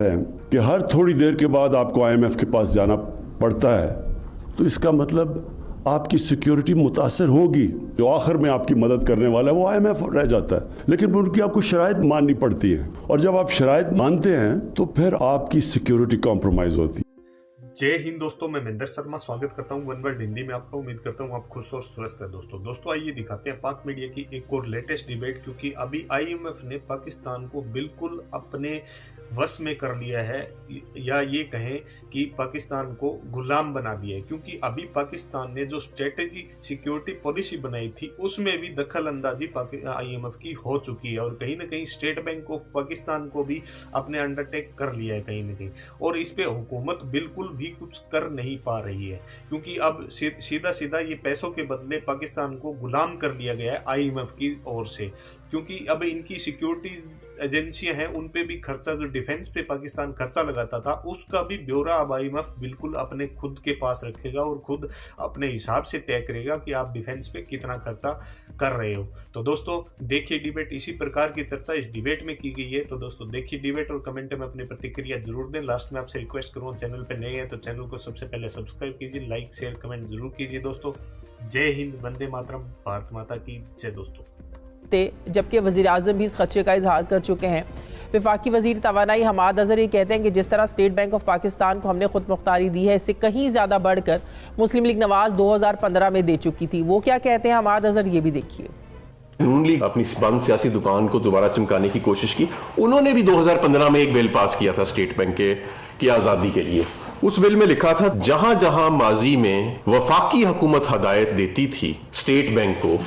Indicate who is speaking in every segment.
Speaker 1: है कि हर थोड़ी देर के बाद आपको आईएमएफ के पास जाना पड़ता है, तो इसका मतलब आपकी सिक्योरिटी मुतासर होगी। जो आखिर में आपकी मदद करने वाला है वो आईएमएफ रह जाता है, लेकिन उनकी आपको शराइत माननी पड़ती है, और जब आप शराइत मानते हैं तो फिर आपकी सिक्योरिटी कॉम्प्रोमाइज होती है।
Speaker 2: जय हिंद दोस्तों, मैं महेंद्र शर्मा स्वागत करता हूं वन वर्ल्ड हिंदी में आपका। उम्मीद करता हूं आप खुश और स्वस्थ हैं। दोस्तों आइए दिखाते हैं पाक मीडिया की एक और लेटेस्ट डिबेट, क्योंकि अभी आईएमएफ ने पाकिस्तान को बिल्कुल अपने वश में कर लिया है, या ये कहें कि पाकिस्तान को गुलाम बना दिया है। क्योंकि अभी पाकिस्तान ने जो स्ट्रेटेजी सिक्योरिटी पॉलिसी बनाई थी उसमें भी दखल अंदाजी आईएमएफ की हो चुकी है, और कहीं ना कहीं स्टेट बैंक ऑफ पाकिस्तान को भी अपने अंडरटेक कर लिया है कहीं ना कहीं, और इस पे हुकूमत बिल्कुल भी कुछ कर नहीं पा रही है। क्योंकि अब सीधा सीधा ये पैसों के बदले पाकिस्तान को गुलाम कर लिया गया है आईएमएफ की ओर से। क्योंकि अब इनकी सिक्योरिटी एजेंसियां हैं, उन पे भी खर्चा, जो डिफेंस पे पाकिस्तान खर्चा लगाता था उसका भी ब्यौरा अब आईएमएफ बिल्कुल अपने खुद के पास रखेगा और खुद अपने हिसाब से तय करेगा कि आप डिफेंस पे कितना खर्चा कर रहे हो। तो दोस्तों देखिए डिबेट, इसी प्रकार की चर्चा इस डिबेट में की गई है। तो दोस्तों देखिए डिबेट और कमेंट में अपनी प्रतिक्रिया जरूर दें। लास्ट में आपसे रिक्वेस्ट करूँ, चैनल पे नए हैं तो चैनल को सबसे पहले सब्सक्राइब कीजिए, लाइक शेयर कमेंट जरूर कीजिए। दोस्तों जय हिंद, वंदे मातरम, भारत माता की जय। दोस्तों
Speaker 3: जबकि वज़ीर-ए-आज़म भी इस खदशे का इजहार कर चुके हैं। वफाकी वज़ीर तवानाई हमाद अज़हर ये कहते हैं कि जिस तरह स्टेट बैंक ऑफ पाकिस्तान को हमने खुद मुख्तारी दी है, इससे कहीं ज़्यादा बढ़कर मुस्लिम लीग नवाज 2015 में दे चुकी थी। वो क्या कहते हैं हमाद अज़हर, ये भी देखिए।
Speaker 4: नून लीग अपनी बंद सियासी दुकान को दोबारा चमकाने की कोशिश की। उन्होंने भी 2015 में एक बिल पास किया था स्टेट बैंक की आजादी के लिए। उस बिल में लिखा था जहां जहां माजी में वफाकी हुकूमत हदायत देती थी स्टेट बैंक को,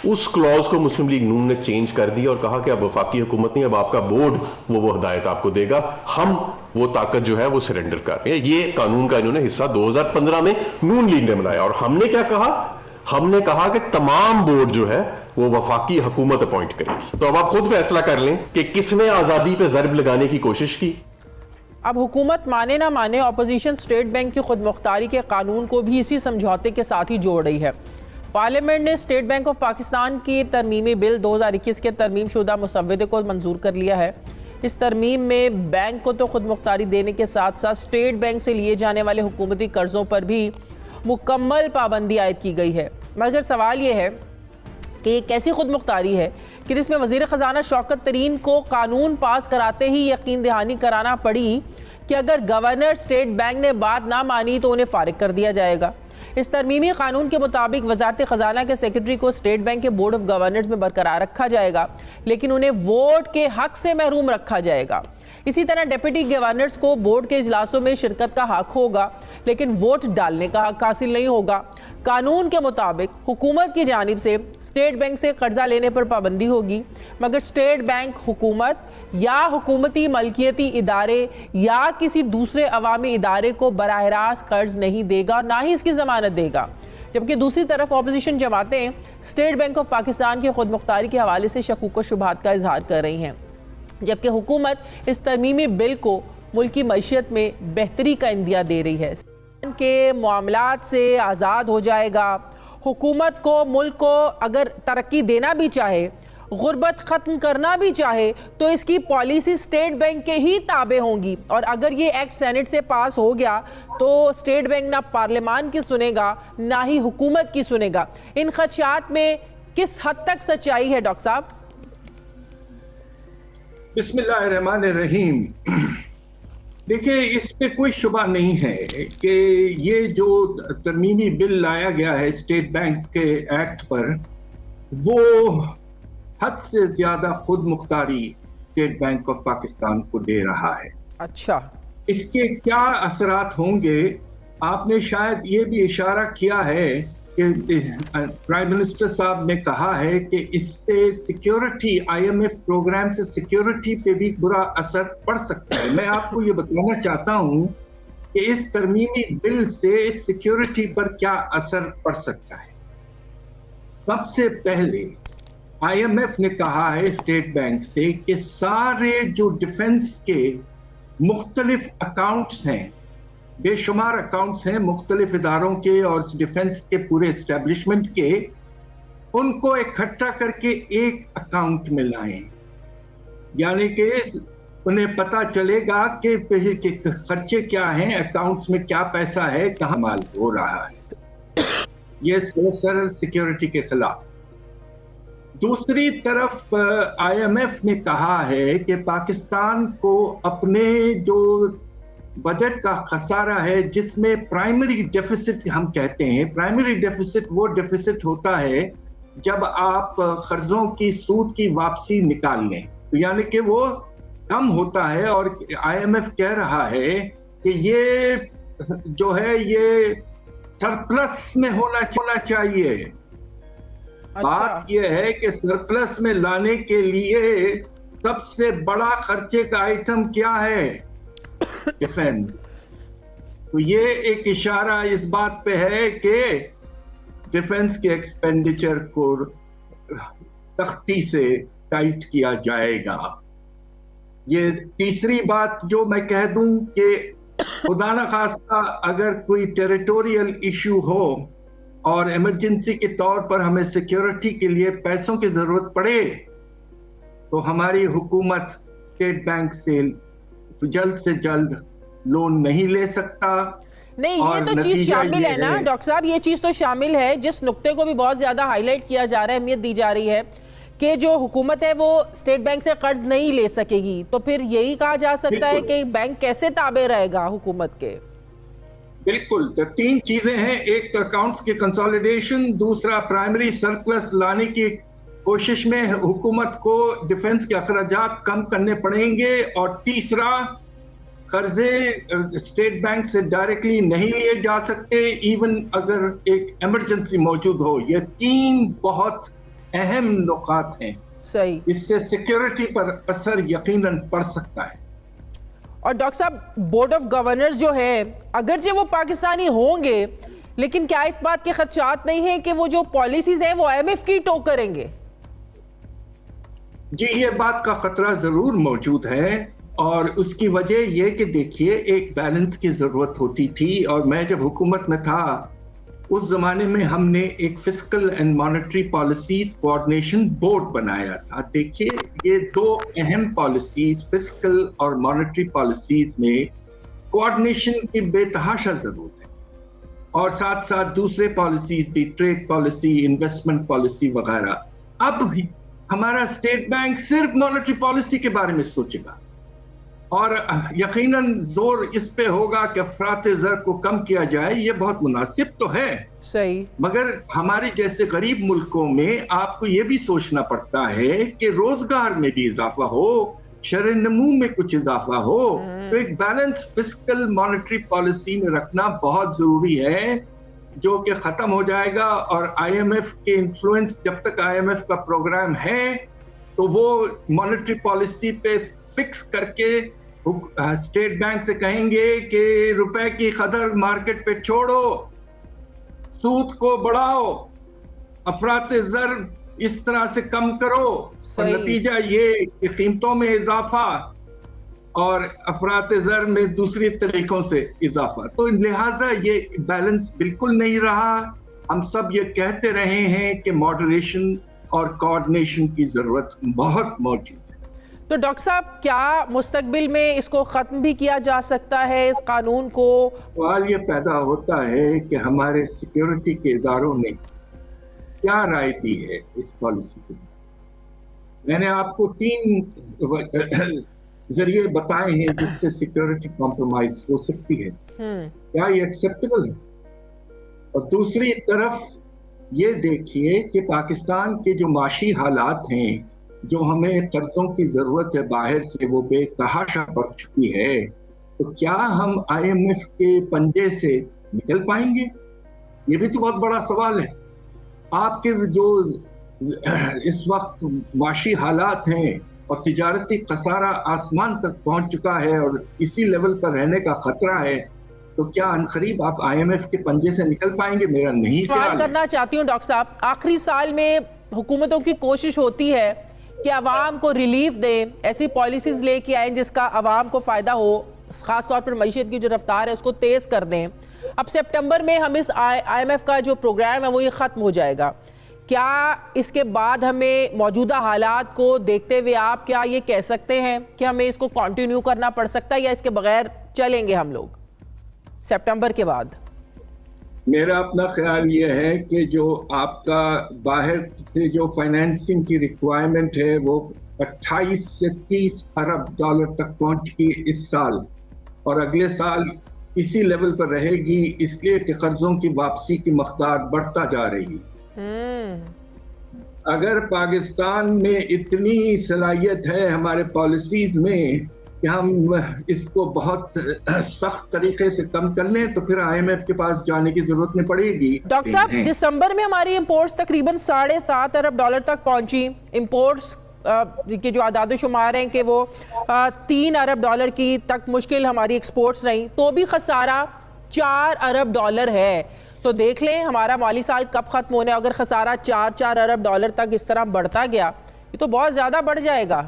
Speaker 4: उस क्लॉज को मुस्लिम लीग नून ने चेंज कर दिया और कहा कि अब वफाकी हुकूमत नहीं, अब आपका बोर्ड वो हदायत आपको देगा, हम वो ताकत जो है वो सरेंडर कर रहे हैं। ये कानून का इन्होंने हिस्सा 2015 में नून लीग ने बनाया। और हमने क्या कहा, हमने कहा कि तमाम बोर्ड जो है वो वफाकी हुकूमत अपॉइंट करेगी। तो अब आप खुद फैसला कर लें कि किसने आजादी पे जरब लगाने की कोशिश की।
Speaker 3: अब हुकूमत माने ना माने, अपोजिशन स्टेट बैंक की खुद मुख्तारी के कानून को भी इसी समझौते के साथ ही जोड़ रही है। पार्लियामेंट ने स्टेट बैंक ऑफ पाकिस्तान की तरमीमी बिल 2021 के तरमीम शुदा मुसव्वदे को मंजूर कर लिया है। इस तरमीम में बैंक को तो खुद मुख्तारी देने के साथ साथ स्टेट बैंक से लिए जाने वाले हुकूमती कर्जों पर भी मुकम्मल पाबंदी आयद की गई है। मगर सवाल ये है कि ये कैसी खुद मुख्तारी है कि जिसमें वज़ीर ख़जाना शौकत तरीन को कानून पास कराते ही यकीन दहानी कराना पड़ी कि अगर गवर्नर स्टेट बैंक ने बात ना मानी तो उन्हें फारिग कर दिया जाएगा। इस तरमीमी कानून के मुताबिक वज़ारत ख़जाना के सेक्रेटरी को स्टेट बैंक के बोर्ड ऑफ गवर्नर्स में बरकरार रखा जाएगा, लेकिन उन्हें वोट के हक से महरूम रखा जाएगा। इसी तरह डिप्टी गवर्नर्स को बोर्ड के इजलासों में शिरकत का हक होगा, लेकिन वोट डालने का हक हासिल नहीं होगा। कानून के मुताबिक हुकूमत की जानिब से स्टेट बैंक से कर्जा लेने पर पाबंदी होगी, मगर स्टेट बैंक हुकूमत या हुकूमती मलकियती इदारे या किसी दूसरे अवामी इदारे को बराह रास्त कर्ज नहीं देगा, ना ही इसकी ज़मानत देगा। जबकि दूसरी तरफ अपोजिशन जमातें स्टेट बैंक ऑफ पाकिस्तान की खुद मुख्तारी के हवाले से शकूक व शुबहात का इजहार कर रही हैं, जबकि हुकूमत इस तरमीमी बिल को मुल्क की मईशत में बेहतरी का इंदिया दे रही है। के मामलात से आज़ाद हो जाएगा। हुकूमत को, मुल्क को अगर तरक्की देना भी चाहे, गुर्बत ख़त्म करना भी चाहे, तो इसकी पॉलिसी स्टेट बैंक के ही ताबे होंगी। और अगर ये एक्ट सेनेट से पास हो गया तो स्टेट बैंक ना पार्लियामान की सुनेगा ना ही हुकूमत की सुनेगा। इन खदशात में किस हद तक सच्चाई है डॉक्टर साहब?
Speaker 5: बिस्मिल्लाहिर्रहमानिर्रहीम। देखिए, इस पे कोई शुबा नहीं है कि ये जो तरमीमी बिल लाया गया है स्टेट बैंक के एक्ट पर, वो हद से ज्यादा खुद मुख्तारी स्टेट बैंक ऑफ पाकिस्तान को दे रहा है।
Speaker 3: अच्छा,
Speaker 5: इसके क्या असरात होंगे? आपने शायद ये भी इशारा किया है कि प्राइम मिनिस्टर साहब ने कहा है कि इससे सिक्योरिटी, आईएमएफ प्रोग्राम से सिक्योरिटी पे भी बुरा असर पड़ सकता है। मैं आपको ये बताना चाहता हूं कि इस तरमीमी बिल से सिक्योरिटी पर क्या असर पड़ सकता है। सबसे पहले आईएमएफ ने कहा है स्टेट बैंक से कि सारे जो डिफेंस के मुख्तलिफ अकाउंट्स हैं, बेशुमार अकाउंट्स हैं मुख्तलिफ इदारों के और डिफेंस के पूरे एस्टेब्लिशमेंट के, उनको इकट्ठा करके एक अकाउंट में लाएं। यानी कि उन्हें पता चलेगा कि खर्चे क्या हैं, अकाउंट्स में क्या पैसा है, कहाँ माल हो रहा है। ये सरल सिक्योरिटी के खिलाफ। दूसरी तरफ IMF ने कहा है कि पाकिस्तान को अपने जो बजट का खसारा है, जिसमें प्राइमरी डेफिसिट हम कहते हैं, प्राइमरी डेफिसिट वो डेफिसिट होता है जब आप कर्जों की सूद की वापसी निकाल लें, तो यानी कि वो कम होता है। और IMF कह रहा है कि ये जो है ये सरप्लस में होना चाहिए।
Speaker 3: अच्छा।
Speaker 5: बात यह है कि सरप्लस में लाने के लिए सबसे बड़ा खर्चे का आइटम क्या है? डिफेंस। तो ये एक इशारा इस बात पे है कि डिफेंस के एक्सपेंडिचर को सख्ती से टाइट किया जाएगा। ये तीसरी बात जो मैं कह दूं कि खुदा न खास्ता अगर कोई टेरिटोरियल इशू हो और इमरजेंसी के तौर पर हमें सिक्योरिटी के लिए पैसों की जरूरत पड़े, तो हमारी हुकूमत स्टेट बैंक से जल्द जल्द लोन नहीं ले सकता।
Speaker 3: नहीं, ये तो चीज शामिल है ना डॉक्टर साहब, ये चीज तो शामिल है, जिस नुक्ते को भी बहुत ज्यादा हाईलाइट किया जा रहा है, अहमियत दी जा रही है कि जो हुकूमत है वो स्टेट बैंक से कर्ज नहीं ले सकेगी। तो फिर यही कहा जा सकता है कि बैंक कैसे ताबे रहेगा हुकूमत के?
Speaker 5: बिल्कुल। तो तीन चीजें हैं, एक तो अकाउंट्स के कंसोलिडेशन, दूसरा प्राइमरी सरप्लस लाने की कोशिश में हुकूमत को डिफेंस के अखराजात कम करने पड़ेंगे, और तीसरा कर्जे स्टेट बैंक से डायरेक्टली नहीं लिए जा सकते इवन अगर एक इमरजेंसी मौजूद हो। ये तीन बहुत अहम नुकात हैं।
Speaker 3: सही।
Speaker 5: इससे सिक्योरिटी पर असर यकीनन पड़ सकता है।
Speaker 3: और डॉक्टर साहब, बोर्ड ऑफ गवर्नर्स जो है, अगरचे वो पाकिस्तानी होंगे, लेकिन क्या इस बात के खदशात नहीं है कि वो जो पॉलिसीज हैं वो IMF की टो करेंगे?
Speaker 5: जी, ये बात का खतरा जरूर मौजूद है, और उसकी वजह यह कि देखिए एक बैलेंस की जरूरत होती थी। और मैं जब हुकूमत में था उस जमाने में हमने एक fiscal and monetary policies coordination board बनाया था। देखिए ये दो अहम पॉलिसीज, फिस्कल और मॉनेटरी पॉलिसीज में कोऑर्डिनेशन की बेतहाशा जरूरत है, और साथ साथ दूसरे पॉलिसीज भी, ट्रेड पॉलिसी, इन्वेस्टमेंट पॉलिसी वगैरह। अब हमारा स्टेट बैंक सिर्फ मॉनेटरी पॉलिसी के बारे में सोचेगा, और यकीनन जोर इस पे होगा कि अफरात ज़र को कम किया जाए। ये बहुत मुनासिब तो है,
Speaker 3: सही, मगर
Speaker 5: हमारे जैसे गरीब मुल्कों में आपको ये भी सोचना पड़ता है कि रोजगार में भी इजाफा हो, शरह-ए-नमू में कुछ इजाफा हो। तो एक बैलेंस फिस्कल मॉनेटरी पॉलिसी में रखना बहुत जरूरी है, जो कि खत्म हो जाएगा। और IMF के इन्फ्लुएंस, जब तक IMF का प्रोग्राम है तो वो मॉनेटरी पॉलिसी पे फिक्स करके स्टेट बैंक से कहेंगे कि रुपए की कदर मार्केट पे छोड़ो, सूद को बढ़ाओ, अफरात ज़र इस तरह से कम करो, और नतीजा ये कि कीमतों में इजाफा और अफरात ज़र में दूसरी तरीकों से इजाफा। तो लिहाजा ये बैलेंस बिल्कुल नहीं रहा। हम सब ये कहते रहे हैं कि मॉडरेशन और कोऑर्डिनेशन की जरूरत बहुत मौजूद है।
Speaker 3: तो डॉक्टर साहब, क्या मुस्तकबिल में इसको खत्म भी किया जा सकता है, इस कानून को?
Speaker 5: सवाल ये पैदा होता है कि हमारे सिक्योरिटी के इदारों ने क्या राय दी है इस पॉलिसी के। मैंने आपको 3 जरिए बताए हैं जिससे सिक्योरिटी कॉम्प्रोमाइज हो सकती है। क्या ये एक्सेप्टेबल है? और दूसरी तरफ ये देखिए कि पाकिस्तान के जो माशी हालात हैं, जो हमें कर्जों की जरूरत है बाहर से, वो बेतहाशा बढ़ चुकी है। तो क्या हम IMF के पंजे से निकल पाएंगे? ये भी तो बहुत बड़ा सवाल है। आपके जो इस वक्त माशी हालात हैं और तिजारती खसारा आसमान तक पहुंच चुका है और इसी लेवल पर रहने का खतरा है, तो क्या अनकरीब आप IMF के पंजे से निकल पाएंगे? मेरा नहीं ख्याल
Speaker 3: करना चाहती हूँ डॉक्टर साहब, आखिरी साल में हुकूमतों की कोशिश होती है कि आवाम को रिलीफ दें, ऐसी पॉलिसीज लेके आए जिसका आवाम को फायदा हो, खासतौर पर मईशत की जो रफ्तार है उसको तेज कर दें। अब सितंबर में हम इस IMF का जो प्रोग्राम है वो ये खत्म हो जाएगा। क्या इसके बाद हमें मौजूदा हालात को देखते हुए आप क्या ये कह सकते हैं कि हमें इसको कंटिन्यू करना पड़ सकता है या इसके बगैर चलेंगे हम लोग सितंबर के बाद?
Speaker 5: मेरा अपना ख्याल ये है कि जो आपका बाहर से जो फाइनेंसिंग की रिक्वायरमेंट है वो 28 से 30 अरब डॉलर तक पहुंची इस साल, और अगले साल इसी लेवल पर रहेगी, इसलिए कि कर्जों की वापसी की मकदार बढ़ता जा रही है। अगर पाकिस्तान में इतनी सलाहियत है हमारे पॉलिसीज में कि हम इसको बहुत सख्त तरीके से कम कर लें तो फिर IMF के पास जाने की जरूरत नहीं पड़ेगी।
Speaker 3: डॉक्टर साहब, दिसंबर में हमारी इंपोर्ट्स तकरीबन 7.5 अरब डॉलर तक पहुंची। इंपोर्ट्स के जो आदाद शुमार हैं कि वो 3 अरब डॉलर की तक मुश्किल हमारी एक्सपोर्ट्स रही, तो भी खसारा 4 अरब डॉलर है। तो देख लें हमारा माली साल कब खत्म होने, अगर खसारा 4 अरब डॉलर तक इस तरह बढ़ता गया ये तो बहुत ज्यादा बढ़ जाएगा।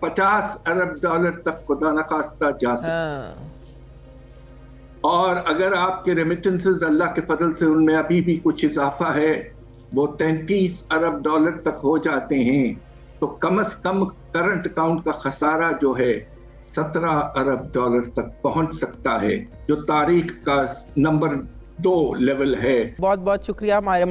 Speaker 5: 50 अरब डॉलर तक खुदा न खास्ता जा सकता। और अगर आपके रेमिटेंसेस अल्लाह के फजल से उनमें अभी भी कुछ इजाफा है, वो 33 अरब डॉलर तक हो जाते हैं, तो कम से कम करंट अकाउंट का खसारा जो है 17 अरब डॉलर तक पहुंच सकता है, जो तारीख का नंबर 2 लेवल है।
Speaker 3: बहुत बहुत शुक्रिया हमारे